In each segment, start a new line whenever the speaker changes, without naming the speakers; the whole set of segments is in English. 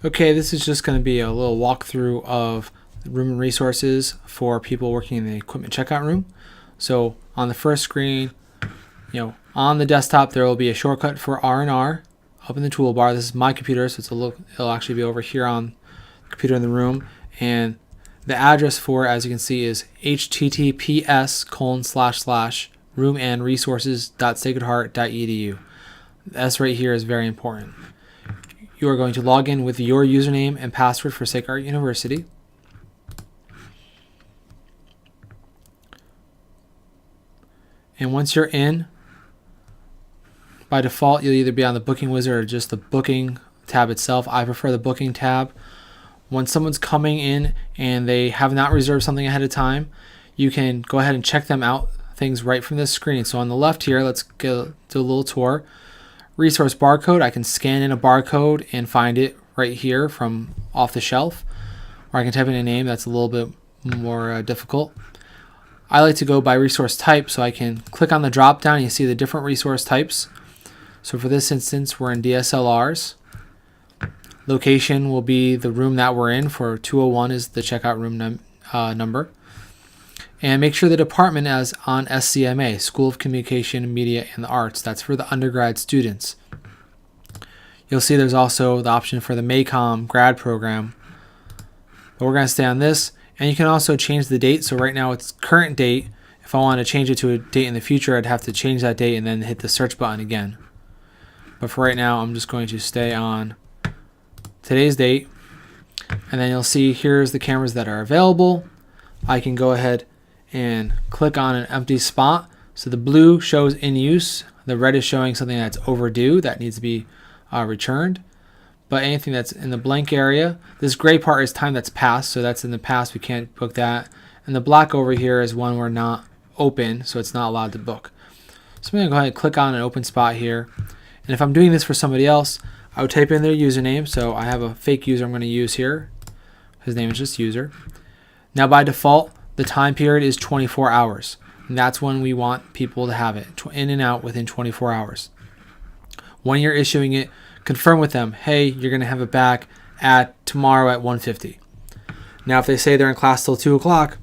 Okay, this is just going to be a little walkthrough of room and resources for people working in the equipment checkout room. So on the first screen, on the desktop, there will be a shortcut for RandR up in the toolbar. This is my computer, so it'll actually be over here on the computer in the room. And the address for it, as you can see, is https://roomandresources.sacredheart.edu. The S right here is very important. You are going to log in with your username and password for Sacred Heart University. And once you're in, by default, you'll either be on the booking wizard or just the booking tab itself. I prefer the booking tab. When someone's coming in and they have not reserved something ahead of time, you can go ahead and check them out things right from this screen. So on the left here, let's go do a little tour. Resource barcode, I can scan in a barcode and find it right here from off the shelf. Or I can type in a name that's a little bit more difficult. I like to go by resource type, so I can click on the drop down and you see the different resource types. So for this instance, we're in DSLRs. Location will be the room that we're in. For 201 is the checkout room number. And make sure the department is on SCMA, School of Communication, Media, and the Arts. That's for the undergrad students. You'll see there's also the option for the MACOM grad program. But we're going to stay on this. And you can also change the date. So right now it's current date. If I want to change it to a date in the future, I'd have to change that date and then hit the search button again. But for right now, I'm just going to stay on today's date. And then you'll see here's the cameras that are available. I can go ahead and click on an empty spot. So the blue shows in use. The red is showing something that's overdue that needs to be returned. But anything that's in the blank area, this gray part is time that's passed. So that's in the past, we can't book that. And the black over here is one we're not open, so it's not allowed to book. So I'm going to go ahead and click on an open spot here. And if I'm doing this for somebody else, I would type in their username. So I have a fake user I'm going to use here. His name is just user. Now by default, the time period is 24 hours. And that's when we want people to have it, in and out within 24 hours. When you're issuing it, confirm with them, hey, you're going to have it back at tomorrow at 1:50. Now if they say they're in class till 2 o'clock,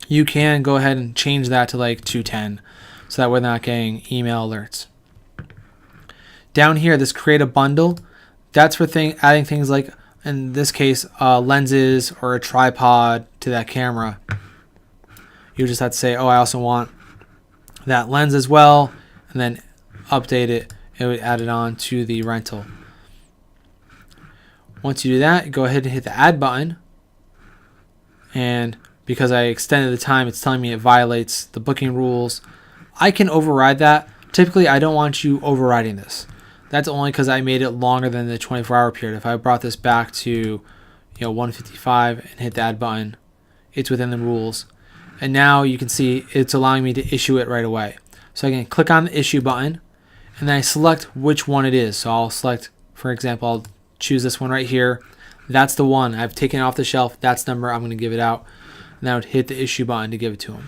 you can go ahead and change that to like 2:10, so that we're not getting email alerts. Down here, this create a bundle, that's for adding things like, in this case, lenses or a tripod to that camera. You just have to say, oh, I also want that lens as well, and then update it. It would add it on to the rental. Once you do that, go ahead and hit the add button. And because I extended the time, it's telling me it violates the booking rules. I can override that. Typically, I don't want you overriding this. That's only because I made it longer than the 24-hour period. If I brought this back to 1:55 and hit the add button, it's within the rules. And now you can see it's allowing me to issue it right away. So I can click on the issue button, and then I select which one it is. So I'll select, for example, I'll choose this one right here. That's the one. I've taken it off the shelf. That's the number. I'm going to give it out. And I would hit the issue button to give it to him.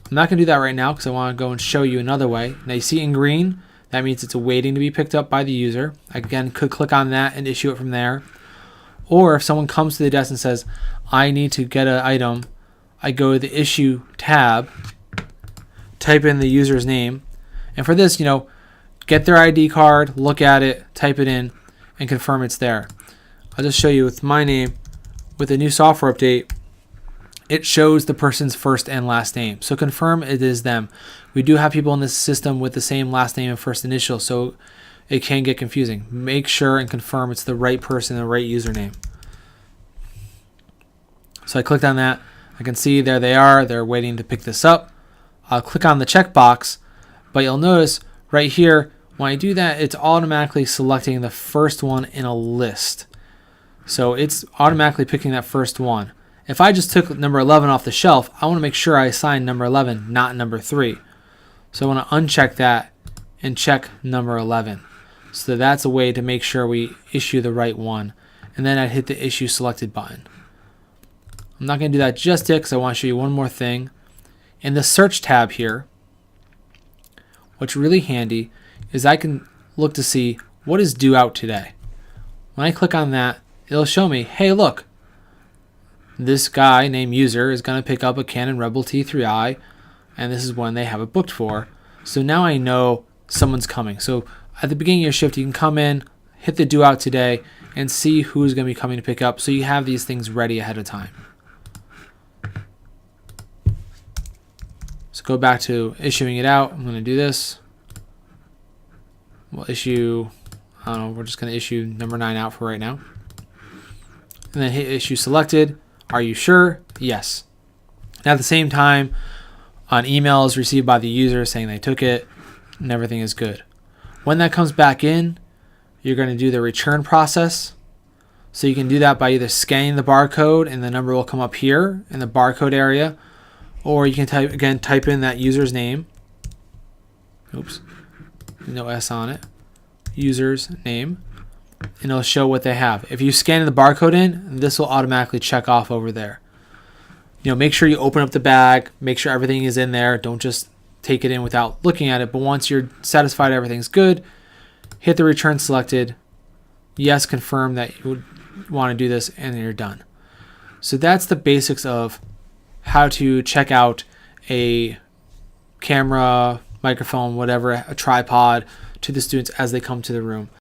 I'm not going to do that right now because I want to go and show you another way. Now you see in green, that means it's waiting to be picked up by the user. I again could click on that and issue it from there. Or if someone comes to the desk and says, I need to get an item, I go to the issue tab, type in the user's name, and for this, get their ID card, look at it, type it in, and confirm it's there. I'll just show you with my name. With the new software update, it shows the person's first and last name. So confirm it is them. We do have people in this system with the same last name and first initial, so it can get confusing. Make sure and confirm it's the right person, the right username. So I clicked on that. I can see there they are. They're waiting to pick this up. I'll click on the checkbox, but you'll notice right here, when I do that, it's automatically selecting the first one in a list. So it's automatically picking that first one. If I just took number 11 off the shelf, I want to make sure I assign number 11, not number 3. So I want to uncheck that and check number 11. So that's a way to make sure we issue the right one. And then I'd hit the issue selected button. I'm not going to do that just yet because I want to show you one more thing. In the search tab here, what's really handy is I can look to see what is due out today. When I click on that, it'll show me, hey, look, this guy named user is going to pick up a Canon Rebel T3i, and this is when they have it booked for. So now I know someone's coming. So at the beginning of your shift, you can come in, hit the due out today, and see who's going to be coming to pick up, so you have these things ready ahead of time. So go back to issuing it out. I'm going to do this. We'll issue, I don't know, we're just going to issue number 9 out for right now. And then hit issue selected. Are you sure? Yes. And at the same time, an email is received by the user saying they took it and everything is good. When that comes back in, you're going to do the return process. So you can do that by either scanning the barcode and the number will come up here in the barcode area, or you can type in that user's name. Oops, no S on it. User's name, and it'll show what they have. If you scan the barcode in, this will automatically check off over there. Make sure you open up the bag, make sure everything is in there. Don't just take it in without looking at it. But once you're satisfied everything's good, hit the return selected. Yes, confirm that you would want to do this, and then you're done. So that's the basics of how to check out a camera, microphone, whatever, a tripod to the students as they come to the room.